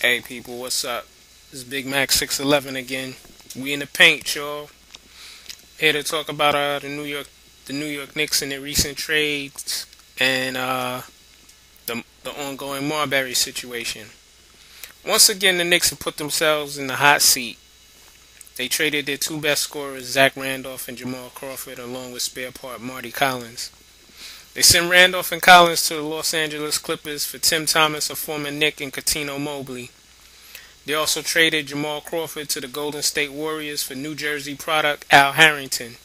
Hey people, what's up? This is Big Mac 611 again. We in the paint, y'all. Here to talk about the New York Knicks and their recent trades and the ongoing Marbury situation. Once again, the Knicks have put themselves in the hot seat. They traded their two best scorers, Zach Randolph and Jamal Crawford, along with spare part Marty Collins. They sent Randolph and Collins to the Los Angeles Clippers for Tim Thomas, a former Knick, and Cuttino Mobley. They also traded Jamal Crawford to the Golden State Warriors for New Jersey product Al Harrington.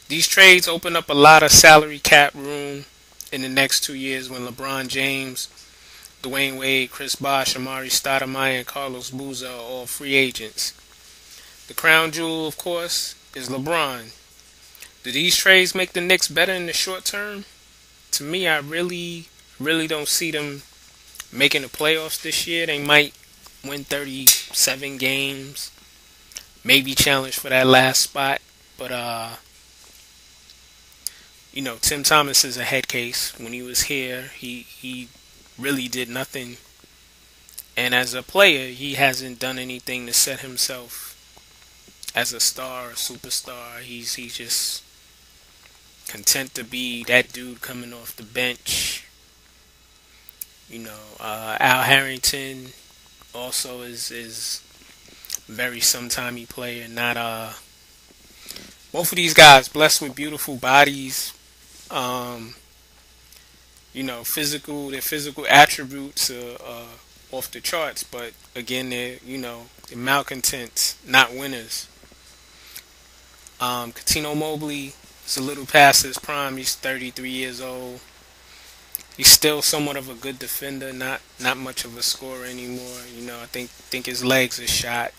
These trades open up a lot of salary cap room in the next 2 years when LeBron James, Dwayne Wade, Chris Bosh, Amari Stoudemire, and Carlos Boozer are all free agents. The crown jewel, of course, is LeBron. Do these trades make the Knicks better in the short term? To me, I really don't see them making the playoffs this year. They might win 37 games, maybe challenge for that last spot. But Tim Thomas is a head case. When he was here, he really did nothing, and as a player, he hasn't done anything to set himself as a star or superstar. He's just content to be that dude coming off the bench. Al Harrington also is very sometimey player. Not both of these guys blessed with beautiful bodies. Their physical attributes are off the charts, but again, they're malcontents, not winners. Cuttino Mobley is a little past his prime. He's 33 years old. He's still somewhat of a good defender, not much of a scorer anymore. I think his legs are shot.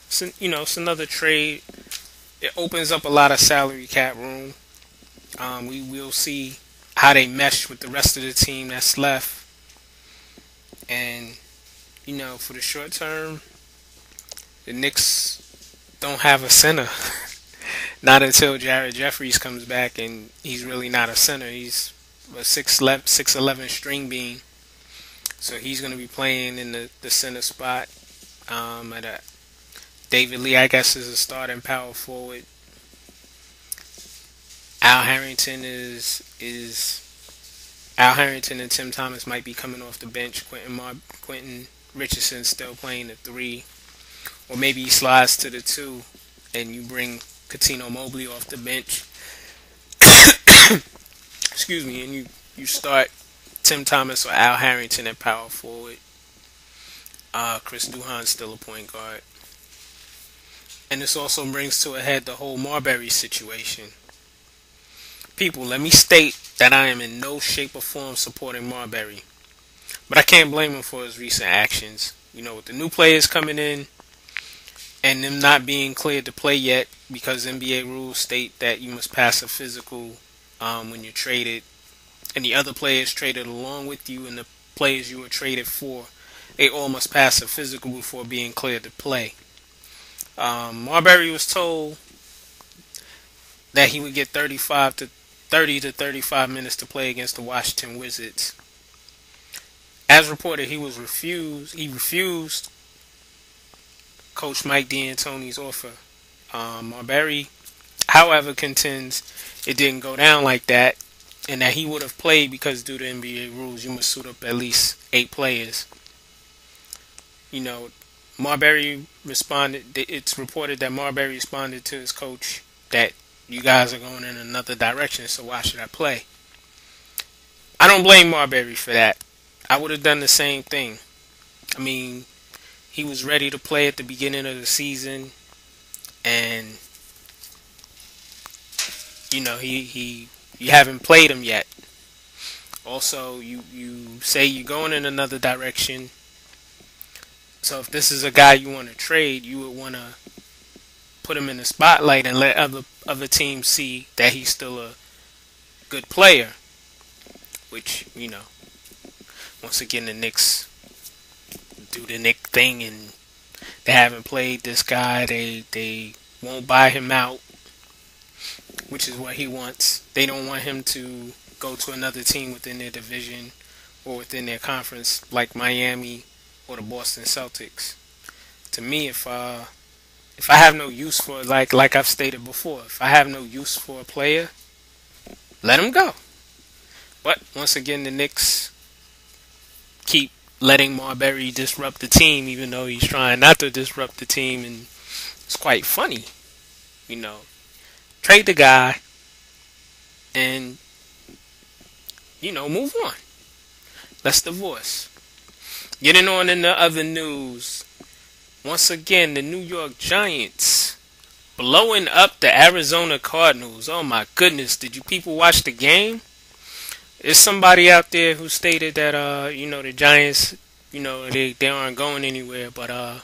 It's another trade. It opens up a lot of salary cap room. We will see how they mesh with the rest of the team that's left. And, for the short term, the Knicks don't have a center. Not until Jared Jeffries comes back, and he's really not a center. He's a 6'11" string bean. So he's going to be playing in the center spot. David Lee, I guess, is a starting power forward. Al Harrington Al Harrington and Tim Thomas might be coming off the bench. Quentin Richardson still playing the 3. Or maybe he slides to the 2 and you bring Cuttino Mobley off the bench. Excuse me, and you start Tim Thomas or Al Harrington at power forward. Chris Duhan's still a point guard. And this also brings to a head the whole Marbury situation. People, let me state that I am in no shape or form supporting Marbury. But I can't blame him for his recent actions. With the new players coming in and them not being cleared to play yet because NBA rules state that you must pass a physical when you're traded. And the other players traded along with you and the players you were traded for, they all must pass a physical before being cleared to play. Marbury was told that he would get 30 to 35 minutes to play against the Washington Wizards. As reported, he refused Coach Mike D'Antoni's offer. Marbury, however, contends it didn't go down like that, and that he would have played because due to NBA rules, you must suit up at least 8 players. Marbury responded. It's reported that Marbury responded to his coach that you guys are going in another direction, so why should I play? I don't blame Marbury for that. I would have done the same thing. I mean, he was ready to play at the beginning of the season, and you haven't played him yet. Also, you say you're going in another direction. So if this is a guy you want to trade, you would want to put him in the spotlight and let other teams see that he's still a good player. Which, once again, the Knicks do the Knick thing, and they haven't played this guy. They won't buy him out, which is what he wants. They don't want him to go to another team within their division or within their conference, like Miami or the Boston Celtics. To me, if I have no use for, like I've stated before, if I have no use for a player, let him go. But once again, the Knicks keep letting Marbury disrupt the team, even though he's trying not to disrupt the team, and it's quite funny, you know. Trade the guy, and move on. Let's divorce. Getting on in the other news, once again, the New York Giants blowing up the Arizona Cardinals. Oh my goodness, did you people watch the game? There's somebody out there who stated that the Giants, they aren't going anywhere, but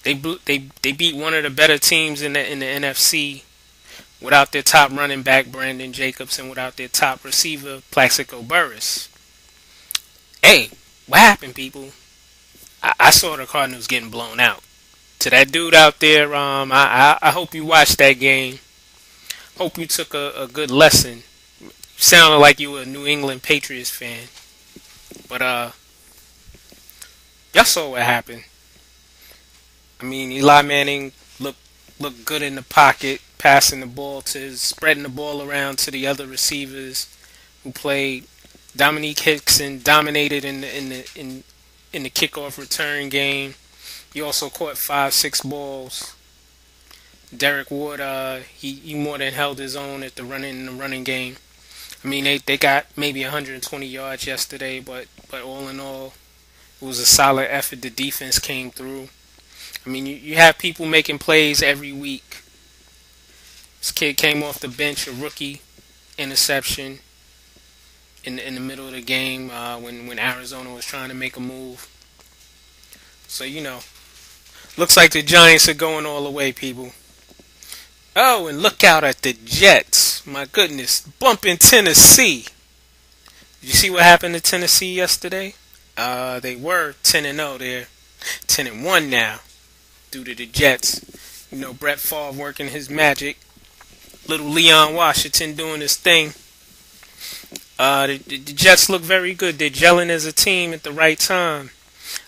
they beat one of the better teams in the NFC without their top running back Brandon Jacobs and without their top receiver Plaxico Burress. Hey, what happened, people? I saw the Cardinals getting blown out. To that dude out there, I hope you watched that game. Hope you took a good lesson. Sounded like you were a New England Patriots fan. But, y'all saw what happened. I mean, Eli Manning looked good in the pocket, passing the ball spreading the ball around to the other receivers who played. Dominique Hickson dominated in the kickoff return game. He also caught 5-6 balls. Derek Ward, he more than held his own in the running game. I mean, they got maybe 120 yards yesterday, but all in all, it was a solid effort. The defense came through. I mean, you have people making plays every week. This kid came off the bench, a rookie interception in the middle of the game when Arizona was trying to make a move. So, looks like the Giants are going all the way, people. Oh, and look out at the Jets. My goodness. Bumping Tennessee. Did you see what happened to Tennessee yesterday? They were 10-0 there. 10-1 now due to the Jets. Brett Favre working his magic. Little Leon Washington doing his thing. The Jets look very good. They're gelling as a team at the right time.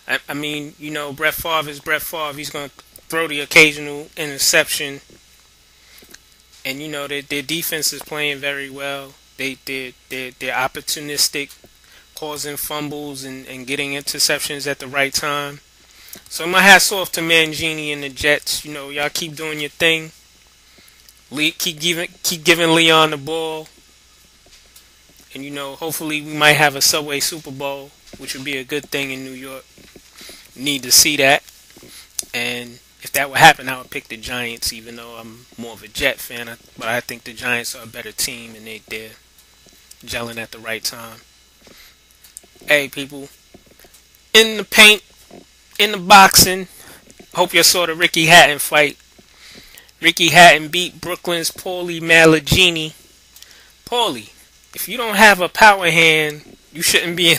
I mean, Brett Favre is Brett Favre. He's going to throw the occasional interception. And, their defense is playing very well. They're opportunistic, causing fumbles and getting interceptions at the right time. So my hat's off to Mangini and the Jets. Y'all keep doing your thing. Keep giving Leon the ball. And, hopefully we might have a Subway Super Bowl, which would be a good thing in New York. Need to see that. And if that would happen, I would pick the Giants, even though I'm more of a Jet fan. But I think the Giants are a better team, and they're gelling at the right time. Hey, people. In the paint, in the boxing, hope you saw the Ricky Hatton fight. Ricky Hatton beat Brooklyn's Paulie Malignaggi. Paulie, if you don't have a power hand, you shouldn't be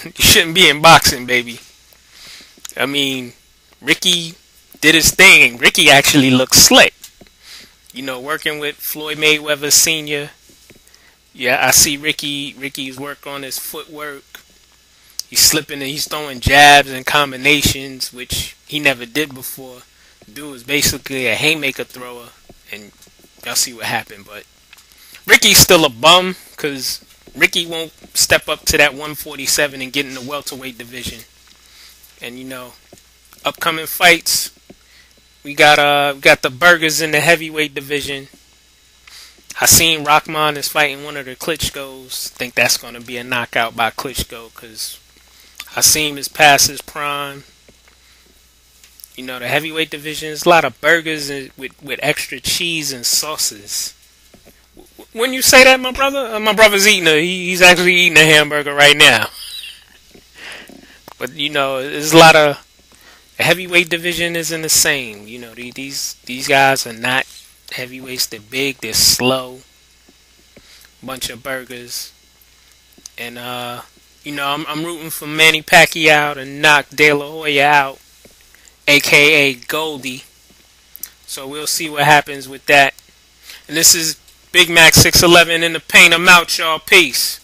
in boxing, baby. I mean, Ricky did his thing. Ricky actually looked slick. Working with Floyd Mayweather Sr. Yeah, I see Ricky's work on his footwork. He's slipping and he's throwing jabs and combinations, which he never did before. Dude was basically a haymaker thrower, and y'all see what happened. But Ricky's still a bum, because Ricky won't step up to that 147 and get in the welterweight division. And upcoming fights, we got the burgers in the heavyweight division. Hasim Rahman is fighting one of the Klitschko's. Think that's going to be a knockout by Klitschko, because Hasim is past his prime. The heavyweight division is a lot of burgers with extra cheese and sauces. When you say that, my brother's he's actually eating a hamburger right now. But there's a lot of, the heavyweight division isn't the same. These guys are not heavyweights. They're big. They're slow. Bunch of burgers. And I'm rooting for Manny Pacquiao to knock De La Hoya out, aka Goldie. So we'll see what happens with that. And this is Big Mac 611 in the paint. I'm out, y'all. Peace.